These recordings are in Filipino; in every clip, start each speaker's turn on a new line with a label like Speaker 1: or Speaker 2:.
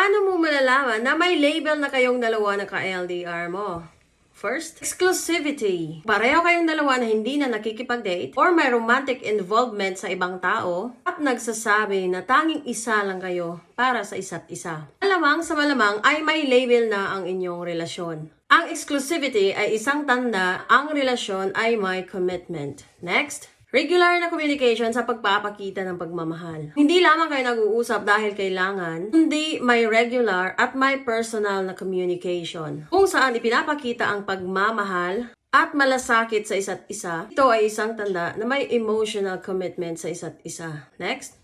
Speaker 1: Paano mo malalaman na may label na kayong dalawa na ka-LDR mo? First, exclusivity. Pareho kayong dalawa na hindi na nakikipag-date or may romantic involvement sa ibang tao at nagsasabi na tanging isa lang kayo para sa isa't isa. Malamang sa malamang ay may label na ang inyong relasyon. Ang exclusivity ay isang tanda ang relasyon ay may commitment. Next, regular na communication sa pagpapakita ng pagmamahal. Hindi lamang kayo nag-uusap dahil kailangan, kundi may regular at may personal na communication. Kung saan ipinapakita ang pagmamahal at malasakit sa isa't isa, ito ay isang tanda na may emotional commitment sa isa't isa. Next,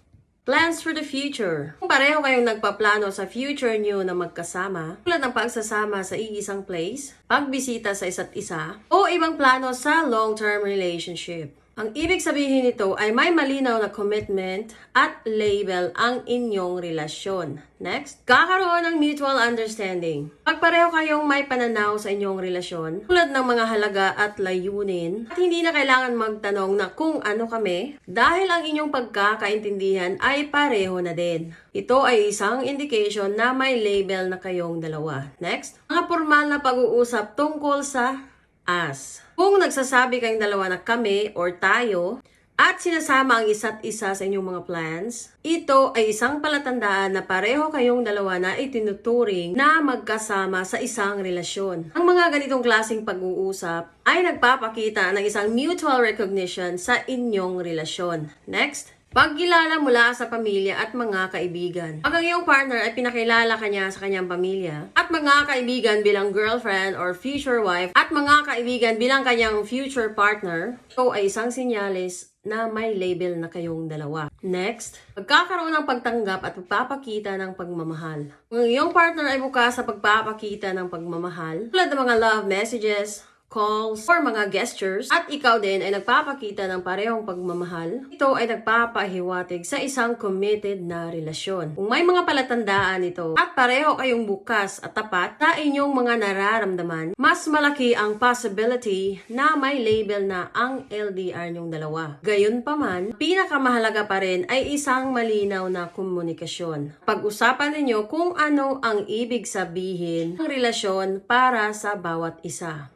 Speaker 1: plans for the future. Kung pareho kayong nagpaplano sa future nyo na magkasama, tulad ng pagsasama sa iisang place, pagbisita sa isa't isa, o ibang plano sa long-term relationship. Ang ibig sabihin nito ay may malinaw na commitment at label ang inyong relasyon. Next, kakaroon ng mutual understanding. Pag pareho kayong may pananaw sa inyong relasyon, tulad ng mga halaga at layunin, at hindi na kailangan magtanong na kung ano kami, dahil ang inyong pagkakaintindihan ay pareho na din. Ito ay isang indication na may label na kayong dalawa. Next, mga formal na pag-uusap tungkol sa as. Kung nagsasabi kayong dalawa na kami or tayo at sinasama ang isa't isa sa inyong mga plans, ito ay isang palatandaan na pareho kayong dalawa na itinuturing na magkasama sa isang relasyon. Ang mga ganitong klaseng pag-uusap ay nagpapakita ng isang mutual recognition sa inyong relasyon. Next, pagkilala mula sa pamilya at mga kaibigan. Pag ang iyong partner ay pinakilala kanya sa kanyang pamilya at mga kaibigan bilang girlfriend or future wife at mga kaibigan bilang kanyang future partner, ito ay isang sinyalis na may label na kayong dalawa. Next, pagkakaroon ng pagtanggap at pagpapakita ng pagmamahal. Kung ang iyong partner ay bukas sa pagpapakita ng pagmamahal, tulad ng mga love messages, calls, or mga gestures, at ikaw din ay nagpapakita ng parehong pagmamahal, ito ay nagpapahiwatig sa isang committed na relasyon. Kung may mga palatandaan ito at pareho kayong bukas at tapat sa inyong mga nararamdaman, mas malaki ang possibility na may label na ang LDR nyong dalawa. Gayunpaman, pinakamahalaga pa rin ay isang malinaw na komunikasyon. Pag-usapan ninyo kung ano ang ibig sabihin ng relasyon para sa bawat isa.